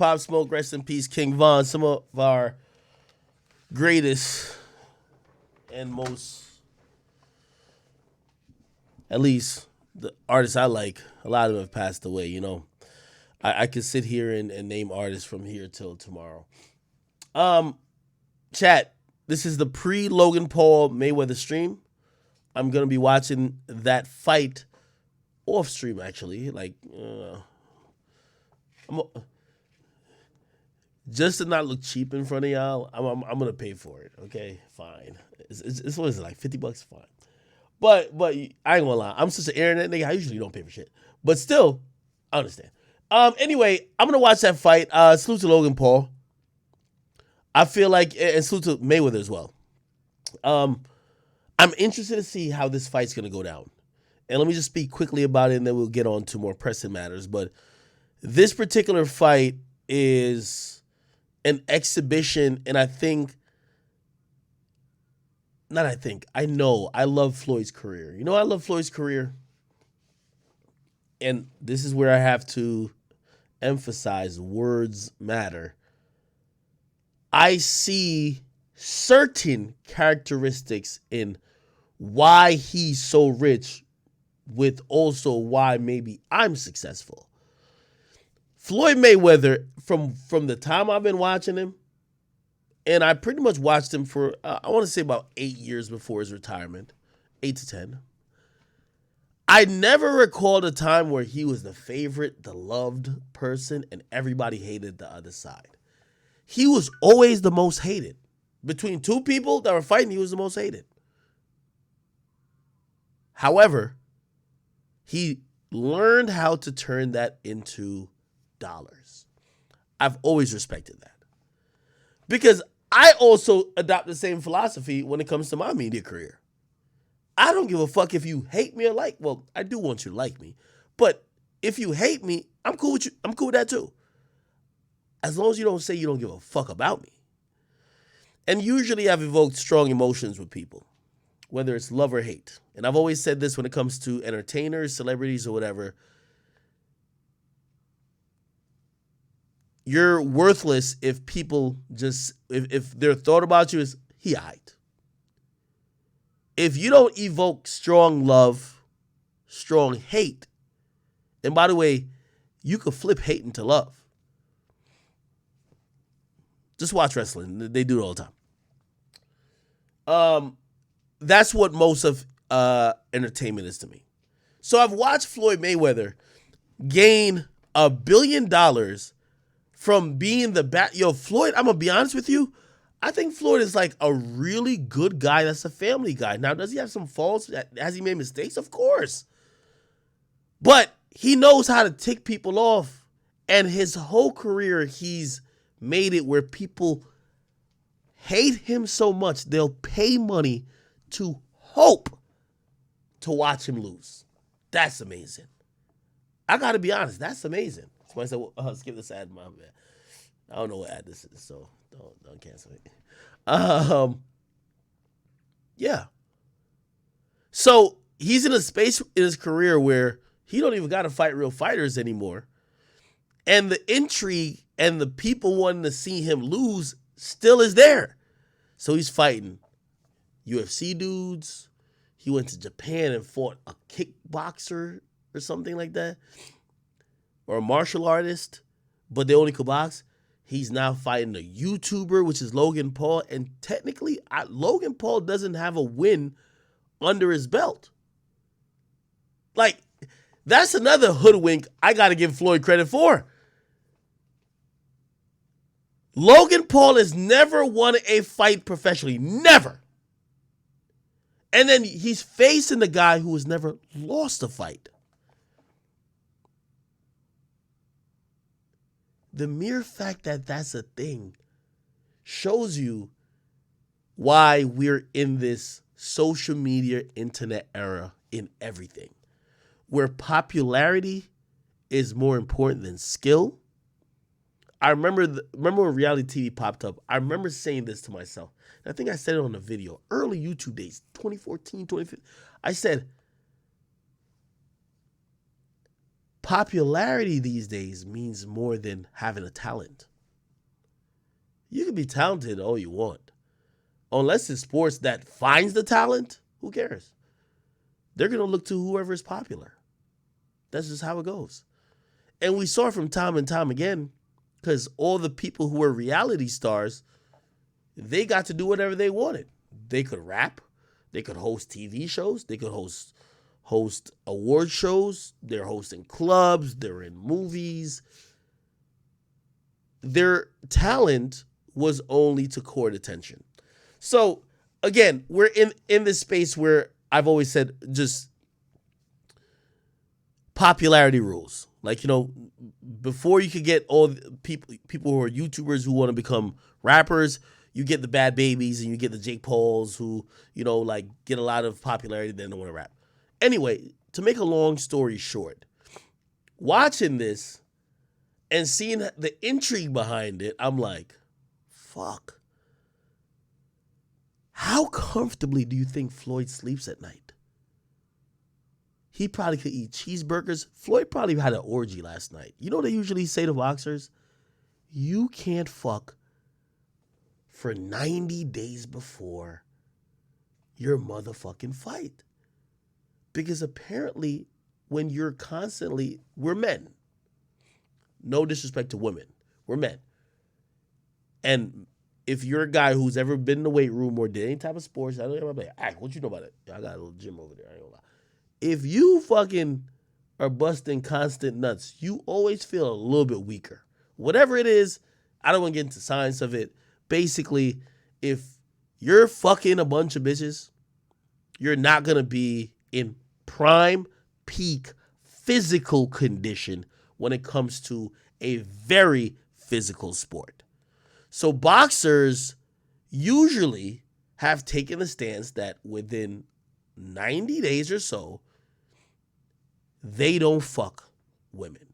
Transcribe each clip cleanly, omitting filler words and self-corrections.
Pop Smoke, rest in peace, King Von. Some of our greatest and most, at least the artists I like, a lot of them have passed away. I could sit here and name artists from here till tomorrow. Chat, this is the pre-Logan Paul Mayweather stream. I'm going to be watching that fight off stream, actually. Just to not look cheap in front of y'all, I'm going to pay for it. Okay, fine. It's what is it, like $50? Fine. But I ain't gonna lie. I'm such an internet nigga. I usually don't pay for shit. But still, I understand. Anyway, I'm going to watch that fight. Salute to Logan Paul. I feel like, and salute to Mayweather as well. I'm interested to see how this fight's going to go down. And let me just speak quickly about it, and then we'll get on to more pressing matters. But this particular fight is an exhibition, and I know I love Floyd's career. I love Floyd's career. And this is where I have to emphasize words matter. I see certain characteristics in why he's so rich with also why maybe I'm successful. Floyd Mayweather, from the time I've been watching him, and I pretty much watched him for, I want to say about 8 years before his retirement, 8 to 10. I never recalled a time where he was the favorite, the loved person, and everybody hated the other side. He was always the most hated. Between two people that were fighting, he was the most hated. However, he learned how to turn that into dollars. I've always respected that. Because I also adopt the same philosophy when it comes to my media career. I don't give a fuck if you hate me or like. Well, I do want you to like me. But if you hate me, I'm cool with you. I'm cool with that too. As long as you don't say you don't give a fuck about me. And usually I've evoked strong emotions with people, whether it's love or hate. And I've always said this when it comes to entertainers, celebrities, or whatever. You're worthless if people just, if their thought about you is, he aight. If you don't evoke strong love, strong hate, and by the way, you could flip hate into love. Just watch wrestling. They do it all the time. That's what most of entertainment is to me. So I've watched Floyd Mayweather gain $1 billion from being the Yo, Floyd, I'm going to be honest with you. I think Floyd is like a really good guy that's a family guy. Now, does he have some faults? Has he made mistakes? Of course. But he knows how to tick people off. And his whole career, he's made it where people hate him so much, they'll pay money to hope to watch him lose. That's amazing. I got to be honest. That's amazing. Somebody said, well, skip this ad, my bad. I don't know what ad this is, so don't cancel it. Yeah. So he's in a space in his career where he don't even got to fight real fighters anymore. And the intrigue and the people wanting to see him lose still is there. So he's fighting UFC dudes. He went to Japan and fought a kickboxer or something like that. Or a martial artist, but they only could box. He's now fighting a YouTuber, which is Logan Paul. And technically, Logan Paul doesn't have a win under his belt. Like, that's another hoodwink I got to give Floyd credit for. Logan Paul has never won a fight professionally. Never. And then he's facing the guy who has never lost a fight. The mere fact that that's a thing shows you why we're in this social media internet era in everything, where popularity is more important than skill. I remember when reality TV popped up, I remember saying this to myself. And I think I said it on a video, early YouTube days, 2014, 2015. I said, popularity these days means more than having a talent. You can be talented all you want. Unless it's sports that finds the talent, who cares? They're going to look to whoever is popular. That's just how it goes. And we saw it from time and time again, because all the people who were reality stars, they got to do whatever they wanted. They could rap. They could host TV shows. They could host award shows. They're hosting clubs. They're in movies. Their talent was only to court attention. So, again, we're in this space where I've always said just popularity rules. Like, before you could get all the people who are YouTubers who want to become rappers, you get the Bad Babies and you get the Jake Pauls who, get a lot of popularity, then don't want to rap. Anyway, to make a long story short, watching this and seeing the intrigue behind it, I'm like, fuck. How comfortably do you think Floyd sleeps at night? He probably could eat cheeseburgers. Floyd probably had an orgy last night. You know what they usually say to boxers? You can't fuck for 90 days before your motherfucking fight. Because apparently when you're we're men. No disrespect to women. We're men. And if you're a guy who's ever been in the weight room or did any type of sports, I don't know, like, what you know about it? I got a little gym over there. I ain't gonna lie. If you fucking are busting constant nuts, you always feel a little bit weaker. Whatever it is, I don't want to get into science of it. Basically, if you're fucking a bunch of bitches, you're not going to be in prime, peak physical condition when it comes to a very physical sport. So boxers usually have taken the stance that within 90 days or so, they don't fuck women.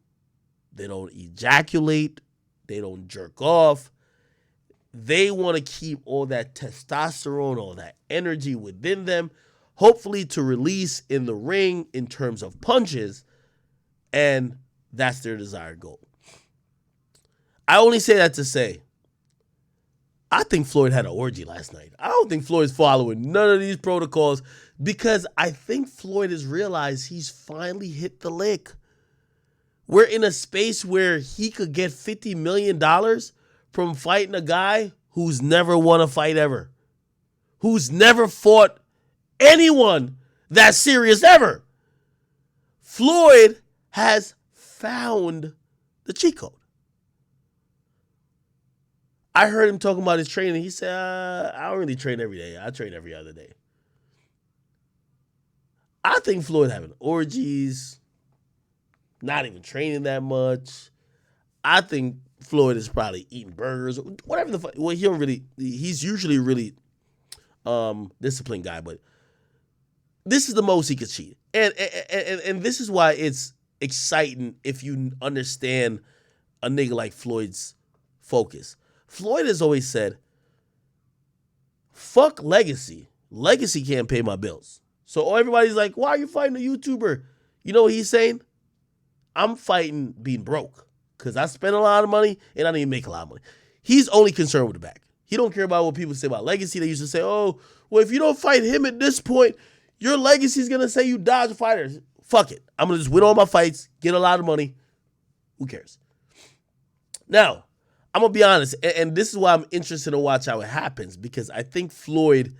They don't ejaculate. They don't jerk off. They want to keep all that testosterone, all that energy within them, hopefully to release in the ring in terms of punches, and that's their desired goal. I only say that to say, I think Floyd had an orgy last night. I don't think Floyd's following none of these protocols because I think Floyd has realized he's finally hit the lick. We're in a space where he could get $50 million from fighting a guy who's never won a fight ever, who's never fought anyone that serious ever. Floyd has found the cheat code. I heard him talking about his training. He said, I don't really train every day. I train every other day. I think Floyd having orgies, not even training that much. I think Floyd is probably eating burgers, whatever the fuck. Well, he's usually a really disciplined guy, but this is the most he could cheat. And this is why it's exciting if you understand a nigga like Floyd's focus. Floyd has always said, fuck legacy. Legacy can't pay my bills. So everybody's like, why are you fighting a YouTuber? You know what he's saying? I'm fighting being broke because I spend a lot of money and I don't even make a lot of money. He's only concerned with the bag. He don't care about what people say about legacy. They used to say, oh, well, if you don't fight him at this point, your legacy is going to say you dodge fighters. Fuck it. I'm going to just win all my fights, get a lot of money. Who cares? Now, I'm going to be honest, and this is why I'm interested to watch how it happens, because I think Floyd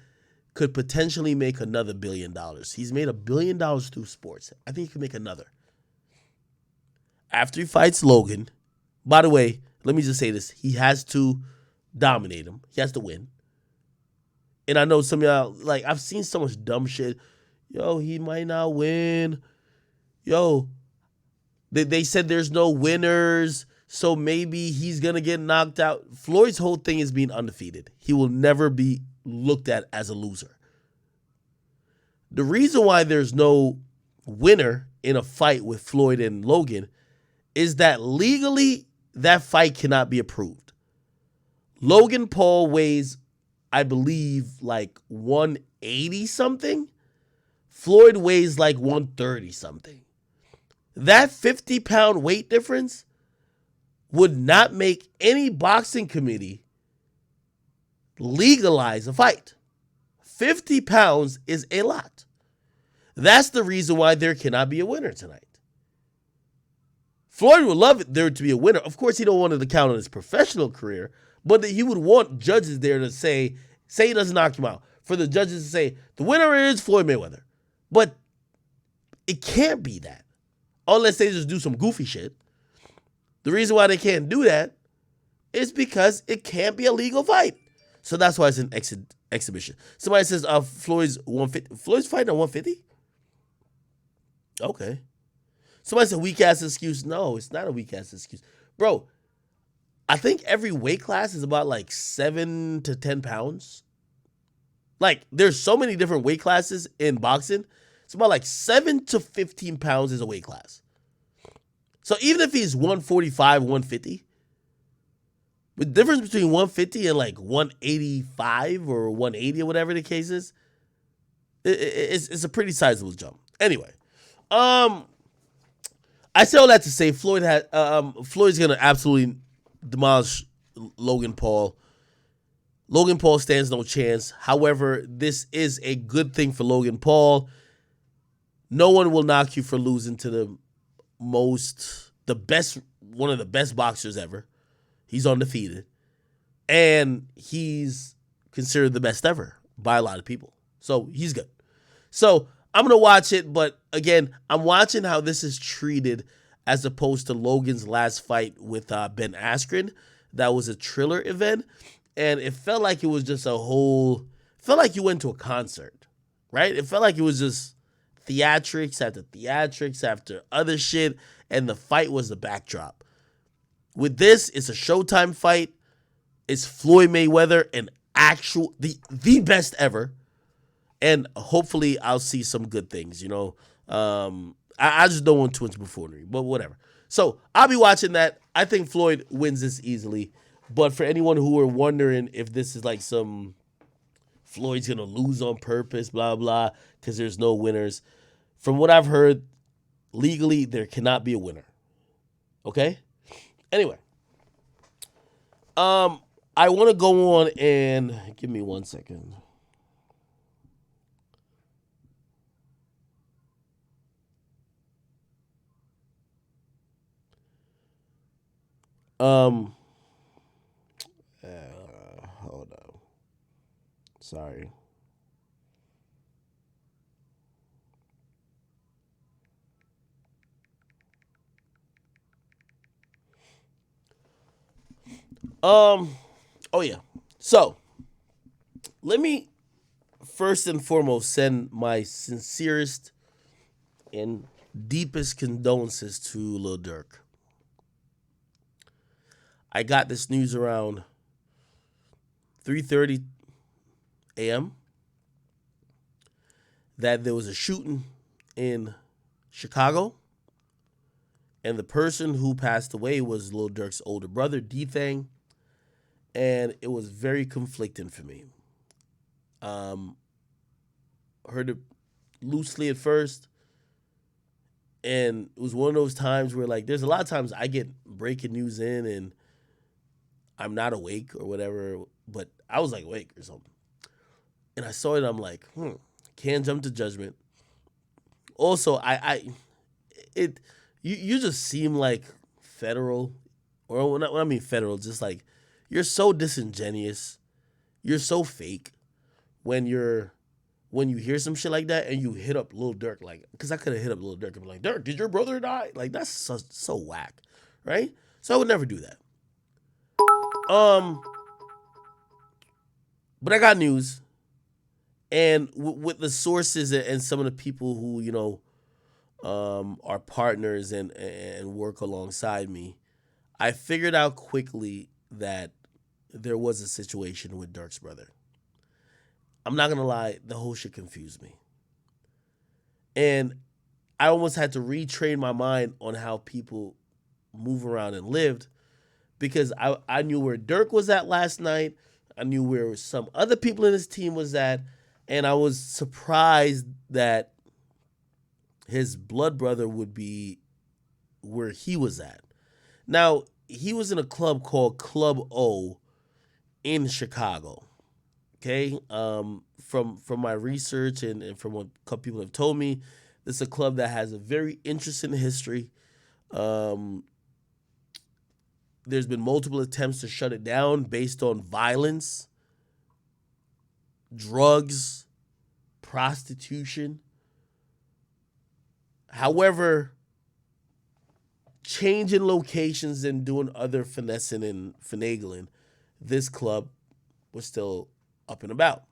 could potentially make another $1 billion. He's made $1 billion through sports. I think he could make another. After he fights Logan, by the way, let me just say this. He has to dominate him. He has to win. And I know some of y'all, like, I've seen so much dumb shit. Yo, he might not win. Yo, they said there's no winners, so maybe he's going to get knocked out. Floyd's whole thing is being undefeated. He will never be looked at as a loser. The reason why there's no winner in a fight with Floyd and Logan is that legally that fight cannot be approved. Logan Paul weighs, I believe, like 180 something. Floyd weighs like 130 something. That 50-pound weight difference would not make any boxing committee legalize a fight. 50 pounds is a lot. That's the reason why there cannot be a winner tonight. Floyd would love it there to be a winner. Of course, he don't want it to count on his professional career, but he would want judges there to say he doesn't knock him out, for the judges to say the winner is Floyd Mayweather. But it can't be that unless they just do some goofy shit. The reason why they can't do that is because it can't be a legal fight. So that's why it's an exhibition. Somebody says Floyd's 150. Floyd's fighting at 150? Okay. Somebody said weak ass excuse. No, it's not a weak ass excuse. Bro, I think every weight class is about like 7 to 10 pounds. Like, there's so many different weight classes in boxing. It's about like 7 to 15 pounds is a weight class. So even if he's 145, 150, the difference between 150 and like 185 or 180 or whatever the case is, it's a pretty sizable jump. Anyway, I say all that to say Floyd's gonna absolutely demolish Logan Paul. Logan Paul stands no chance. However, this is a good thing for Logan Paul. No one will knock you for losing to one of the best boxers ever. He's undefeated. And he's considered the best ever by a lot of people. So he's good. So I'm going to watch it. But again, I'm watching how this is treated as opposed to Logan's last fight with Ben Askren. That was a Triller event. And it felt like it was just felt like you went to a concert, right? It felt like it was just theatrics after other shit. And the fight was the backdrop. With this, it's a Showtime fight. It's Floyd Mayweather, the best ever. And hopefully I'll see some good things, you know. I just don't want too much buffoonery, but whatever. So I'll be watching that. I think Floyd wins this easily. But for anyone who are wondering if this is like some Floyd's going to lose on purpose, blah, blah, because there's no winners. From what I've heard, legally, there cannot be a winner. Okay? Anyway, I want to go on and give me 1 second. Hold on. Sorry. Oh yeah. So, let me first and foremost send my sincerest and deepest condolences to Lil Durk. I got this news around 3:30 a.m. that there was a shooting in Chicago, and the person who passed away was Lil Durk's older brother, Dthang, and it was very conflicting for me. Heard it loosely at first, and it was one of those times where, like, there's a lot of times I get breaking news in and I'm not awake or whatever, but I was like awake or something. And I saw it, I'm like, can't jump to judgment. Also, you just seem like federal, or when I mean federal, just like you're so disingenuous, you're so fake when you hear some shit like that and you hit up Lil Durk, like, because I could have hit up Lil Durk and be like, Durk, did your brother die? Like, that's so whack, right? So I would never do that. But I got news, and with the sources and some of the people who, you know, are partners and work alongside me, I figured out quickly that there was a situation with Durk's brother. I'm not gonna lie, the whole shit confused me. And I almost had to retrain my mind on how people move around and lived, because I knew where Durk was at last night. I knew where some other people in his team was at. And I was surprised that his blood brother would be where he was at. Now, he was in a club called Club O in Chicago. Okay, from my research and from what a couple people have told me, this is a club that has a very interesting history. Um, there's been multiple attempts to shut it down based on violence, drugs, prostitution. However, changing locations and doing other finessing and finagling, this club was still up and about.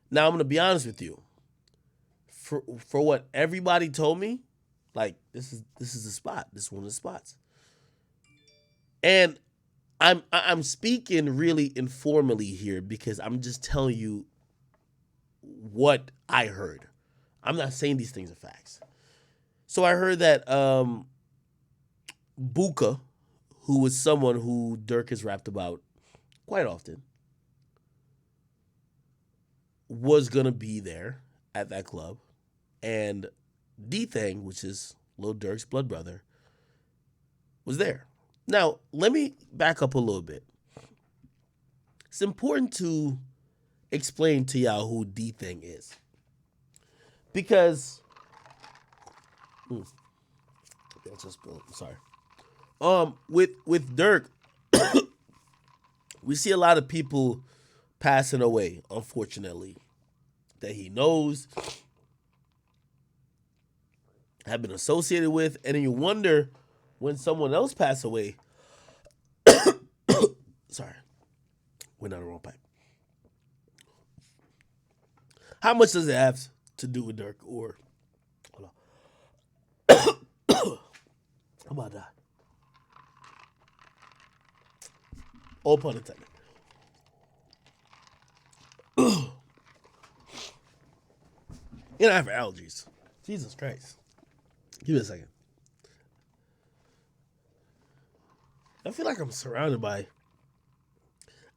Now I'm gonna be honest with you. For what everybody told me, like this is the spot. This is one of the spots. And I'm speaking really informally here because I'm just telling you what I heard. I'm not saying these things are facts. So I heard that Buka, who was someone who Durk has rapped about quite often, was gonna be there at that club, and Dthang, which is Lil Durk's blood brother, was there. Now, let me back up a little bit. It's important to explain to y'all who Dthang is, because that's just I'm sorry. With Durk, we see a lot of people passing away, unfortunately, that he knows, have been associated with, and then you wonder when someone else passed away. Sorry, went down the wrong pipe. How much does it have to do with Durk? Or hold on. I'm about to die. All pun intended. And I have allergies. Jesus Christ. Give me a second. I feel like I'm surrounded by...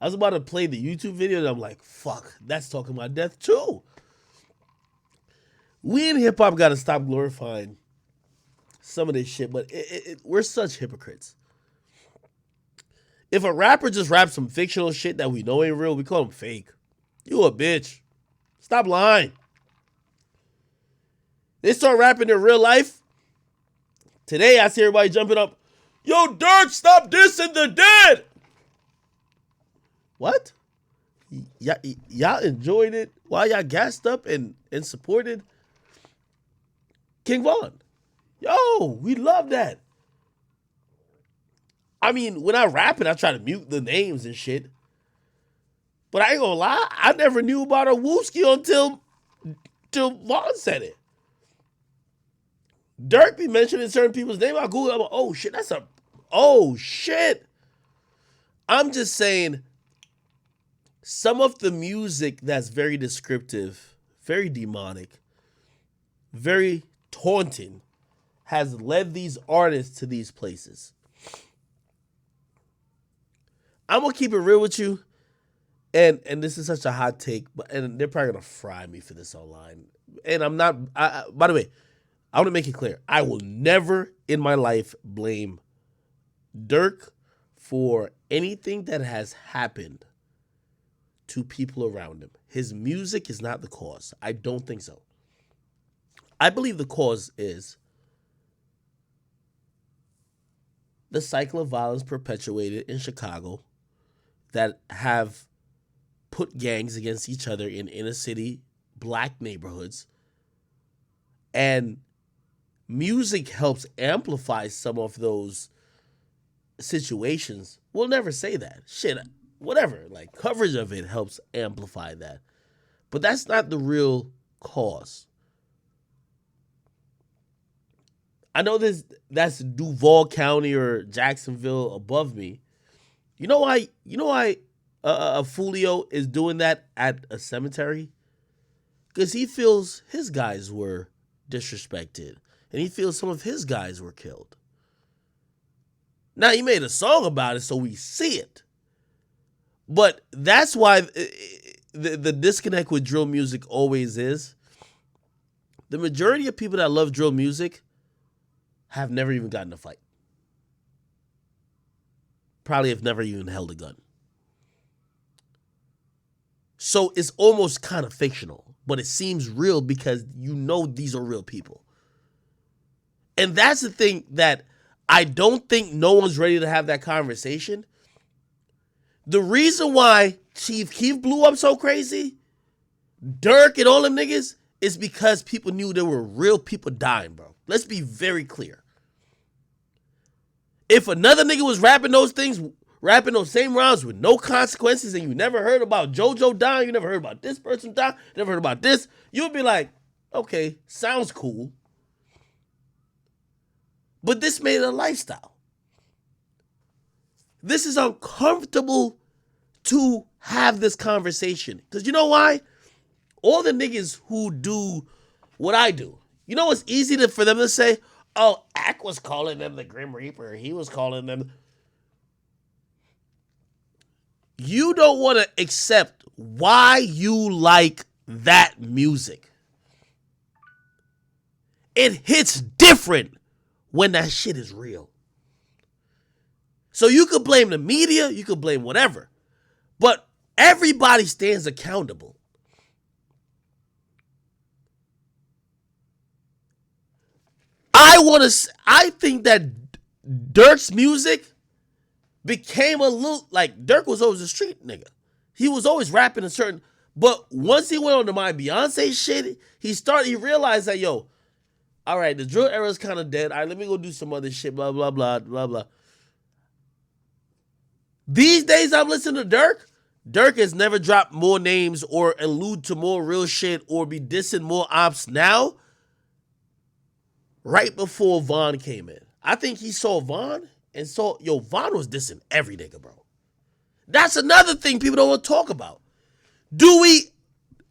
I was about to play the YouTube video and I'm like, fuck, that's talking about death too. We in hip-hop got to stop glorifying some of this shit, but we're such hypocrites. If a rapper just raps some fictional shit that we know ain't real, we call him fake. You a bitch. Stop lying. They start rapping in real life. Today, I see everybody jumping up. Yo, Durk, stop dissing the dead. What? Y'all enjoyed it while y'all gassed up and supported King Von. Yo, we love that. I mean, when I rap it, I try to mute the names and shit. But I ain't gonna lie, I never knew about a Wooski until Vaughn said it. Durk be mentioning certain people's name. I Google, I'm like, oh shit, oh shit. I'm just saying, some of the music that's very descriptive, very demonic, very taunting, has led these artists to these places. I'm gonna keep it real with you, and this is such a hot take, and they're probably gonna fry me for this online. And I'm not. By the way, I want to make it clear: I will never in my life blame Durk for anything that has happened to people around him. His music is not the cause. I don't think so. I believe the cause is the cycle of violence perpetuated in Chicago that have put gangs against each other in inner city black neighborhoods. And music helps amplify some of those situations. We'll never say that. Shit, whatever. Like, coverage of it helps amplify that. But that's not the real cause. I know that's Duval County or Jacksonville above me. You know why Fulio is doing that at a cemetery? Because he feels his guys were disrespected. And he feels some of his guys were killed. Now, he made a song about it, so we see it. But that's why the disconnect with drill music always is. The majority of people that love drill music have never even gotten a fight. Probably have never even held a gun. So it's almost kind of fictional, but it seems real because you know these are real people. And that's the thing that I don't think no one's ready to have that conversation. The reason why Chief Keef blew up so crazy, Durk and all them niggas, is because people knew there were real people dying, bro. Let's be very clear. If another nigga was rapping those things, rapping those same rhymes with no consequences, and you never heard about JoJo dying, you never heard about this person dying, you never heard about this, you'd be like, okay, sounds cool. But this made it a lifestyle. This is uncomfortable to have this conversation. Because you know why? All the niggas who do what I do, you know it's easy for them to say, oh, Ak was calling them the Grim Reaper. He was calling them. You don't want to accept why you like that music. It hits different when that shit is real. So you could blame the media, you could blame whatever, but everybody stands accountable. I think that Durk's music became a little, like, Durk was always a street nigga. He was always rapping a certain, but once he went on to my Beyonce shit, he realized that, yo, all right, the drill era is kind of dead. All right, let me go do some other shit, blah, blah, blah, blah, blah. These days I'm listening to Durk. Durk has never dropped more names or allude to more real shit or be dissing more ops now. Right before Von came in. I think he saw Von and saw, yo, Von was dissing every nigga, bro. That's another thing people don't want to talk about.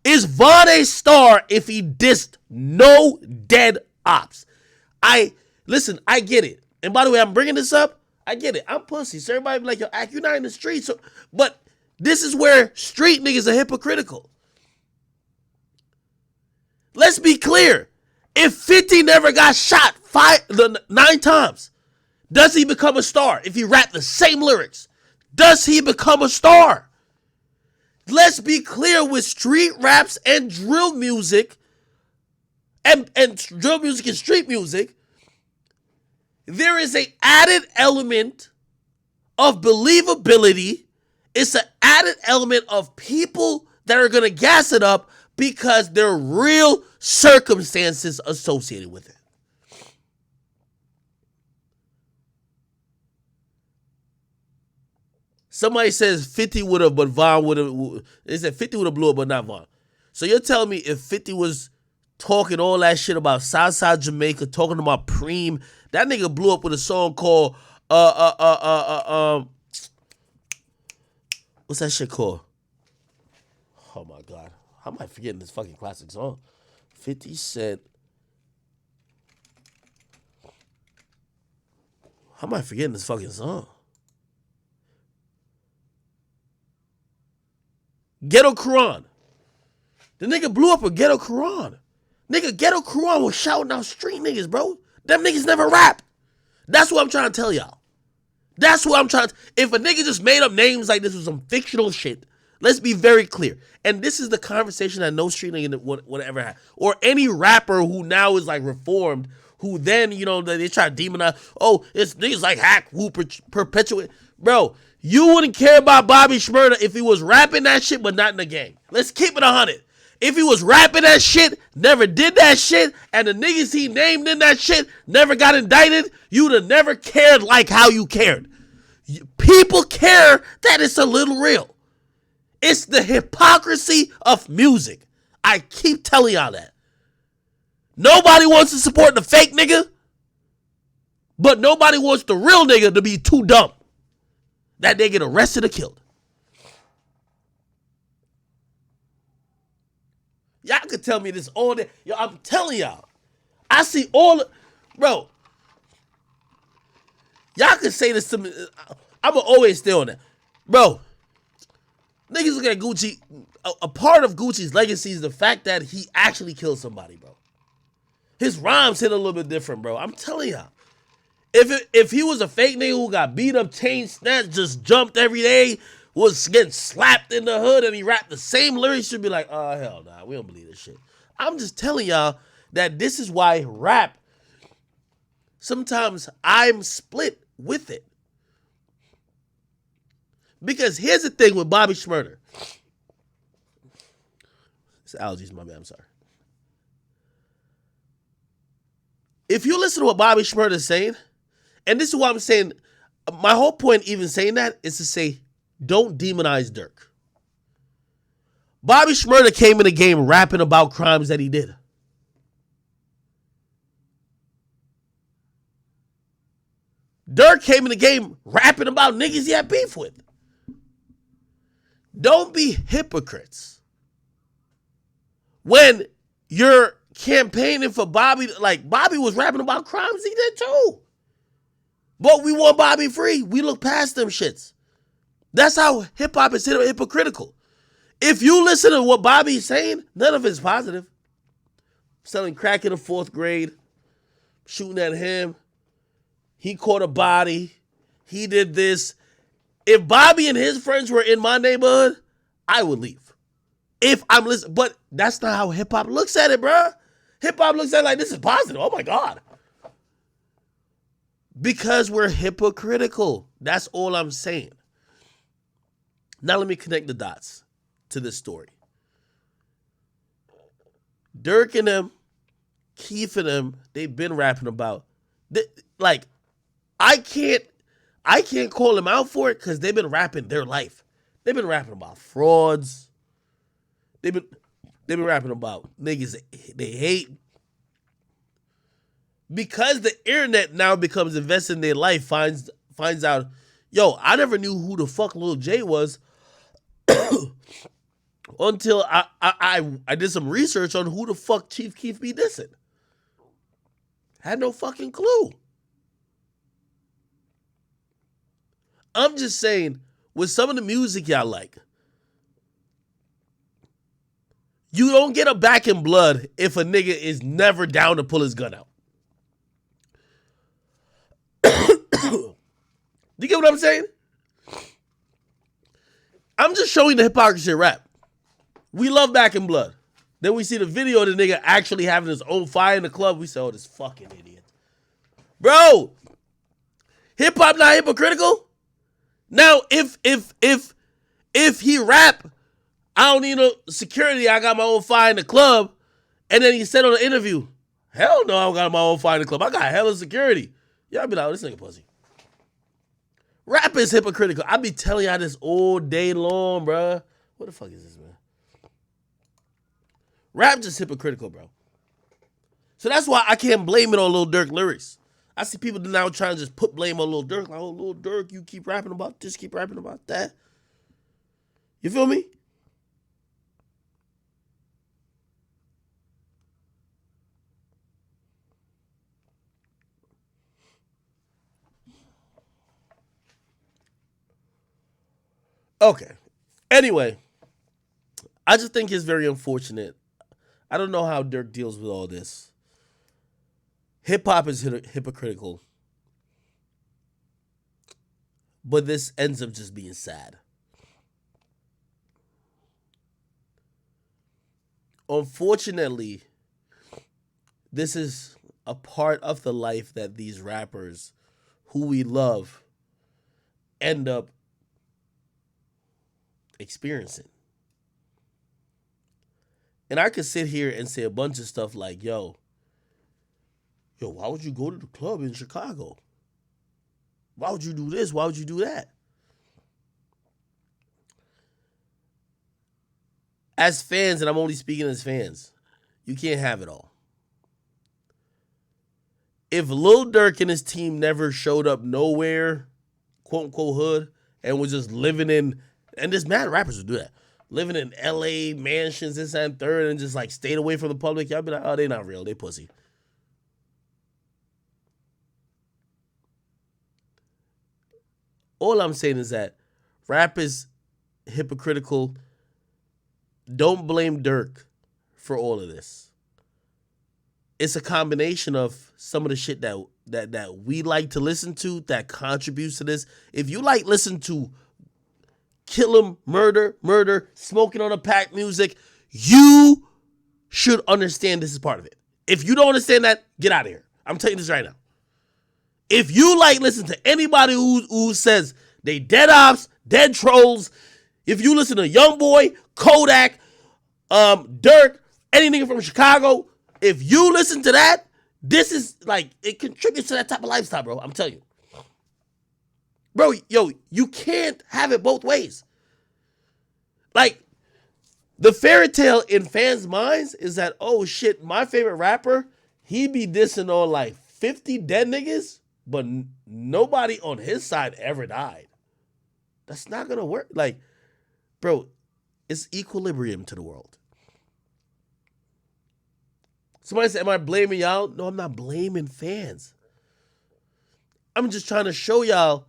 Is Von a star if he dissed no dead ops? I get it. And by the way, I'm bringing this up. I get it. I'm pussy. So everybody be like, yo, Ak, you're not in the street. So, but this is where street niggas are hypocritical. Let's be clear. If 50 never got shot 9 times, does he become a star? If he rapped the same lyrics, does he become a star? Let's be clear with street raps and drill music and drill music and street music. There is an added element of believability. It's an added element of people that are going to gas it up because there are real circumstances associated with it. Somebody says 50 would have, but Von would have. They said 50 would have blew up, but not Von. So you're telling me if 50 was talking all that shit about Southside Jamaica, talking about Preem, that nigga blew up with a song called what's that shit called? Oh my God. How am I forgetting this fucking classic song? 50 Cent. How am I forgetting this fucking song? Ghetto Quran. The nigga blew up with Ghetto Quran. Nigga, Ghetto Quran was shouting out street niggas, bro. Them niggas never rap. That's what I'm trying to tell y'all. That's what I'm trying to. If a nigga just made up names like this was some fictional shit, let's be very clear. And this is the conversation that no street nigga would ever have. Or any rapper who now is like reformed, who then, you know, they try to demonize, oh, it's niggas like Hack who perpetuate. Bro, you wouldn't care about Bobby Shmurda if he was rapping that shit but not in the game. Let's keep it 100. If he was rapping that shit, never did that shit, and the niggas he named in that shit never got indicted, you'd have never cared like how you cared. People care that it's a little real. It's the hypocrisy of music. I keep telling y'all that. Nobody wants to support the fake nigga, but nobody wants the real nigga to be too dumb that they get arrested or killed. Y'all could tell me this all day. Yo, I'm telling y'all. I see bro. Y'all could say this to me. I'm going to always stay on that. Bro, niggas look at Gucci. A part of Gucci's legacy is the fact that he actually killed somebody, bro. His rhymes hit a little bit different, bro. I'm telling y'all. If he was a fake nigga who got beat up, chain snatched, just jumped every day, was getting slapped in the hood, and he rapped the same lyrics, should be like, oh hell nah, we don't believe this shit. I'm just telling y'all that this is why rap, sometimes I'm split with it. Because here's the thing with Bobby Shmurda. It's allergies, my bad, I'm sorry. If you listen to what Bobby Shmurda is saying, and this is what I'm saying, my whole point even saying that is to say, don't demonize Durk. Bobby Shmurda came in the game rapping about crimes that he did. Durk came in the game rapping about niggas he had beef with. Don't be hypocrites. When you're campaigning for Bobby, like Bobby was rapping about crimes he did too. But we want Bobby free. We look past them shits. That's how hip-hop is hypocritical. If you listen to what Bobby's saying, none of it's positive. Selling crack in the 4th grade, shooting at him. He caught a body. He did this. If Bobby and his friends were in my neighborhood, I would leave. If I'm listening. But that's not how hip-hop looks at it, bruh. Hip-hop looks at it like, this is positive. Oh, my God. Because we're hypocritical. That's all I'm saying. Now let me connect the dots to this story. Durk and them, Keith and them, they've been rapping about, I can't call them out for it because they've been rapping their life. They've been rapping about frauds. They've been rapping about niggas they hate. Because the internet now becomes invested in their life, finds out, yo, I never knew who the fuck Lil J was until I did some research on who the fuck Chief Keef be dissing. Had no fucking clue. I'm just saying, with some of the music y'all like, you don't get a back in blood if a nigga is never down to pull his gun out. You get what I'm saying? I'm just showing the hypocrisy of rap. We love Back in Blood. Then we see the video of the nigga actually having his own fire in the club. We say, oh, this fucking idiot. Bro, hip-hop not hypocritical? Now, if he rap, I don't need no security, I got my own fire in the club, and then he said on the interview, hell no, I don't got my own fire in the club. I got hella security. Y'all be like, oh, this nigga pussy. Rap is hypocritical. I be telling y'all this all day long, bro. What the fuck is this, man? Rap just hypocritical, bro. So that's why I can't blame it on Lil Durk lyrics. I see people now trying to just put blame on Lil Durk. Like, oh, Lil Durk, you keep rapping about this, keep rapping about that. You feel me? Okay. Anyway, I just think it's very unfortunate. I don't know how Durk deals with all this. Hip-hop is hypocritical. But this ends up just being sad. Unfortunately, this is a part of the life that these rappers who we love end up experiencing. And I could sit here and say a bunch of stuff like, yo, why would you go to the club in Chicago? Why would you do this? Why would you do that? As fans, and I'm only speaking as fans, you can't have it all. If Lil Durk and his team never showed up nowhere, quote unquote hood, and was just living in, and there's mad rappers who do that, living in LA mansions, this and third, and just like stayed away from the public, y'all be like, oh, they not real, they pussy. All I'm saying is that rap is hypocritical. Don't blame Durk for all of this. It's a combination of some of the shit that that we like to listen to that contributes to this. If you like listen to kill 'em, murder, smoking on a pack music, you should understand this is part of it. If you don't understand that, get out of here. I'm telling you this right now. If you like listen to anybody who says they dead ops, dead trolls, if you listen to Youngboy, Kodak, Durk, any nigga from Chicago, if you listen to that, this is like, it contributes to that type of lifestyle, bro. I'm telling you. Bro, yo, you can't have it both ways. Like, the fairy tale in fans' minds is that, oh shit, my favorite rapper, he be dissing on like 50 dead niggas, but nobody on his side ever died. That's not gonna work. Like, bro, it's equilibrium to the world. Somebody said, am I blaming y'all? No, I'm not blaming fans. I'm just trying to show y'all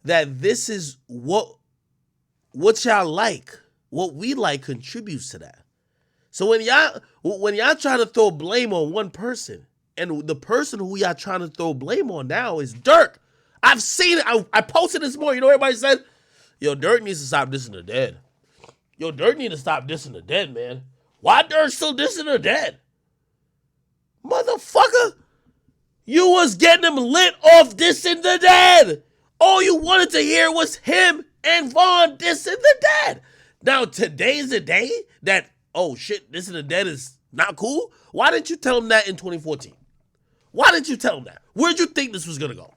that this is what y'all like. What we like contributes to that. So when y'all try to throw blame on one person, and the person who y'all trying to throw blame on now is Durk. I've seen it. I posted this morning. You know what everybody said? Yo, Durk needs to stop dissing the dead. Yo, Durk need to stop dissing the dead, man. Why Durk still dissing the dead? Motherfucker, you was getting him lit off dissing the dead. All you wanted to hear was him and Vaughn dissing the dead. Now, today's the day that, oh shit, dissing the dead is not cool. Why didn't you tell him that in 2014? Why didn't you tell him that? Where'd you think this was going to go?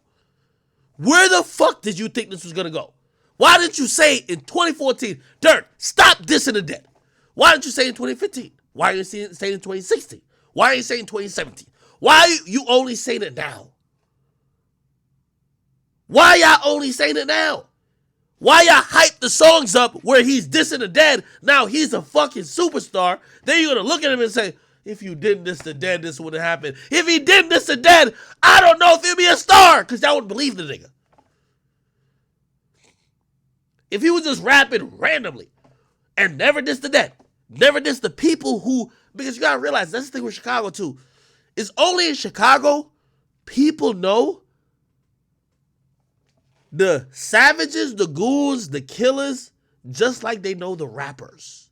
Where the fuck did you think this was going to go? Why didn't you say in 2014, Durk, stop dissing the dead? Why didn't you say in 2015? Why are you saying in 2016? Why are you saying 2017? Why are you only saying it now? Why y'all only saying it now? Why y'all hype the songs up where he's dissing the dead? Now he's a fucking superstar. Then you're going to look at him and say, if you didn't diss the dead, this would have happened. If he didn't diss the dead, I don't know if he'd be a star, because y'all would believe the nigga. If he was just rapping randomly and never diss the dead, never diss the people who, because you got to realize, that's the thing with Chicago too. It's only in Chicago people know the savages, the ghouls, the killers, just like they know the rappers.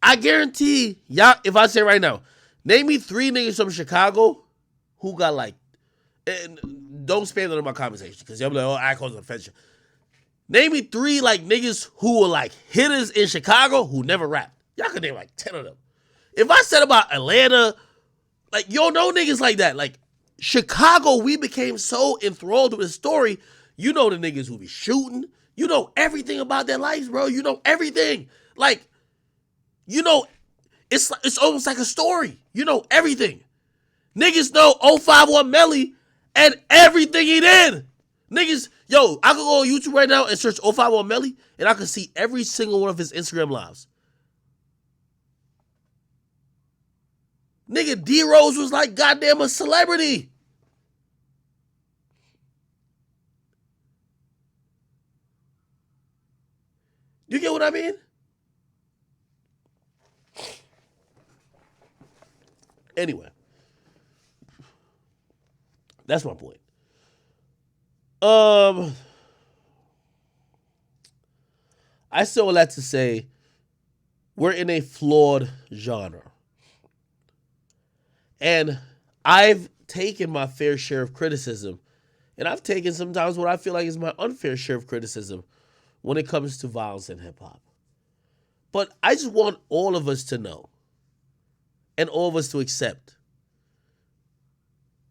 I guarantee y'all, if I say right now, name me 3 niggas from Chicago who got like, and don't spam it on my conversation because y'all be like, oh, I cause offension. Name me 3 like niggas who were like hitters in Chicago who never rapped. Y'all could name like 10 of them. If I said about Atlanta, like, you don't know niggas like that. Like, Chicago, we became so enthralled with the story. You know the niggas who be shooting. You know everything about their lives, bro. You know everything. Like, you know, it's almost like a story. You know everything. Niggas know 051 Melly and everything he did. Niggas, yo, I could go on YouTube right now and search 051 Melly and I could see every single one of his Instagram lives. Nigga, D-Rose was like goddamn a celebrity. You get what I mean? Anyway. That's my point. I still would like to say we're in a flawed genre. And I've taken my fair share of criticism, and I've taken sometimes what I feel like is my unfair share of criticism when it comes to violence in hip-hop. But I just want all of us to know, and all of us to accept,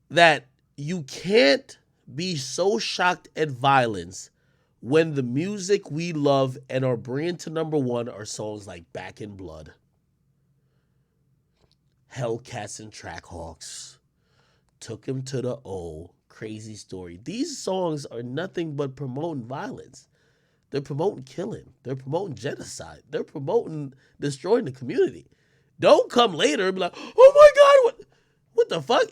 that you can't be so shocked at violence when the music we love and are bringing to number 1 are songs like Back in Blood, Hellcats and Trackhawks, Took Him to the O, Crazy Story. These songs are nothing but promoting violence. They're promoting killing. They're promoting genocide. They're promoting destroying the community. Don't come later and be like, oh my God, what the fuck?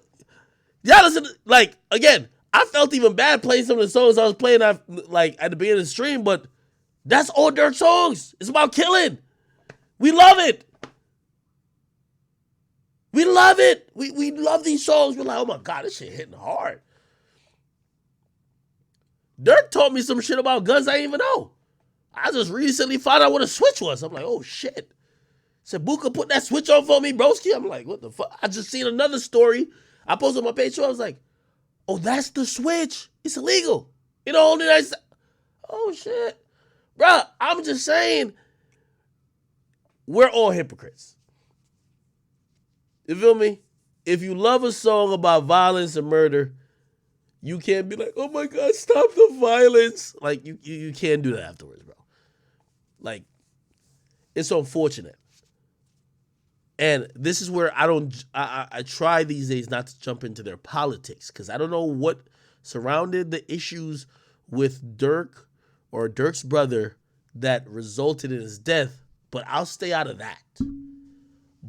Y'all listen, like, again, I felt even bad playing some of the songs I was playing at the beginning of the stream, but that's all Durk songs. It's about killing. We love it. We love it. We love these songs. We're like, oh my God, this shit hitting hard. Durk taught me some shit about guns I didn't even know. I just recently found out what a switch was. I'm like, oh shit. Said, Buka, put that switch on for me, broski. I'm like, what the fuck? I just seen another story. I posted on my page, so I was like, oh, that's the switch. It's illegal. You know, only nice. Oh shit. Bruh, I'm just saying, we're all hypocrites. You feel me? If you love a song about violence and murder, you can't be like, oh my God, stop the violence. Like, you can't do that afterwards, bro. Like, it's unfortunate. And this is where I try these days not to jump into their politics, because I don't know what surrounded the issues with Durk or Durk's brother that resulted in his death, but I'll stay out of that.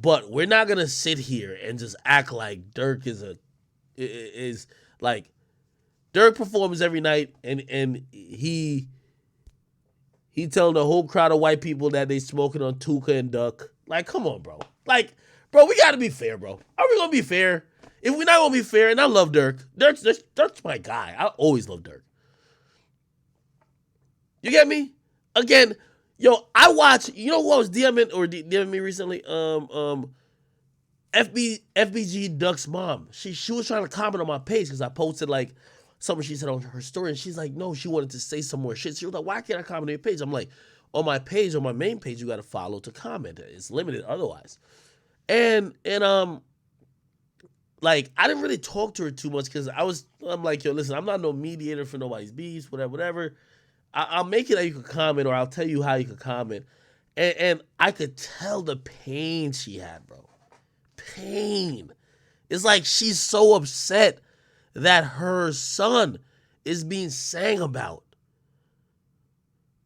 But we're not going to sit here and just act like Durk is like, Durk performs every night and he telling the whole crowd of white people that they smoking on Tuka and Duck. Like, come on, bro. Like, bro, we got to be fair, bro. Are we going to be fair? If we're not going to be fair, and I love Durk. Durk's my guy. I always love Durk. You get me? Again, yo, I watch, you know who I was DMing me recently? FBG Duck's mom. She was trying to comment on my page because I posted like something she said on her story, and she's like, no, she wanted to say some more shit. She was like, why can't I comment on your page? I'm like, on my page, on my main page, you got to follow to comment. It's limited otherwise. And like, I didn't really talk to her too much because I'm like, yo, listen, I'm not no mediator for nobody's beefs, whatever. I'll make it that you can comment, or I'll tell you how you can comment. And I could tell the pain she had, bro. Pain. It's like she's so upset that her son is being sang about.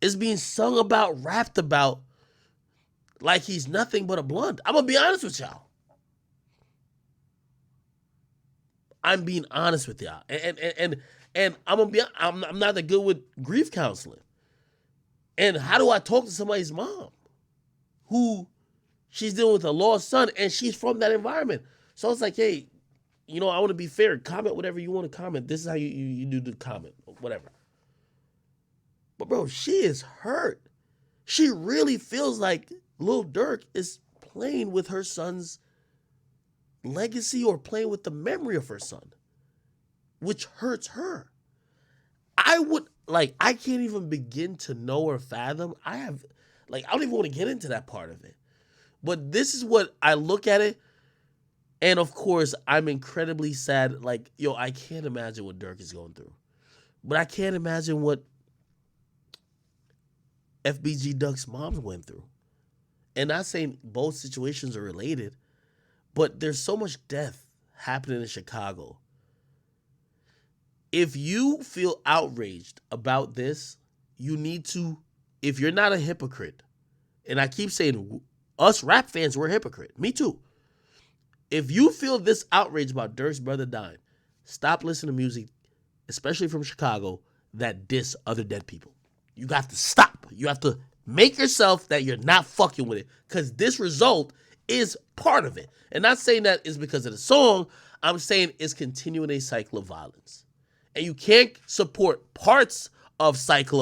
Is being sung about, rapped about, like he's nothing but a blunt. I'm gonna be honest with y'all. I'm being honest with y'all, and I'm not that good with grief counseling. And how do I talk to somebody's mom who she's dealing with a lost son and she's from that environment? So it's like, hey, you know, I want to be fair. Comment whatever you want to comment. This is how you do the comment, whatever. But bro, she is hurt. She really feels like Lil Durk is playing with her son's legacy or playing with the memory of her son, which hurts her. I can't even begin to know or fathom. I don't even want to get into that part of it. But this is what I look at it. And of course, I'm incredibly sad. Like, yo, I can't imagine what Durk is going through. But I can't imagine what FBG Duck's mom went through. And not saying both situations are related, but there's so much death happening in Chicago. If you feel outraged about this, you need to, if you're not a hypocrite, and I keep saying us rap fans, we're a hypocrite. Me too. If you feel this outrage about Durk's brother dying, stop listening to music, especially from Chicago, that diss other dead people. You got to stop. You have to make yourself that you're not fucking with it, because this result is part of it. And not saying that is because of the song. I'm saying it's continuing a cycle of violence. And you can't support parts of the cycle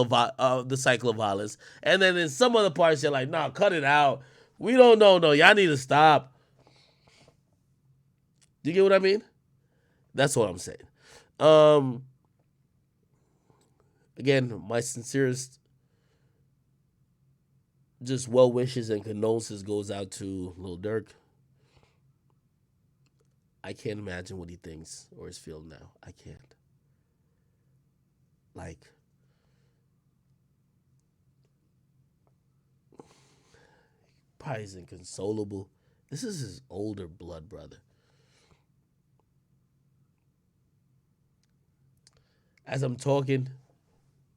of violence, and then in some other parts you're like, nah, cut it out. We don't know. No, y'all need to stop. Do you get what I mean? That's what I'm saying. Again, my sincerest just well wishes and condolences goes out to Lil Durk. I can't imagine what he thinks or is feeling now. I can't. Like, probably is inconsolable. This is his older blood brother. As I'm talking,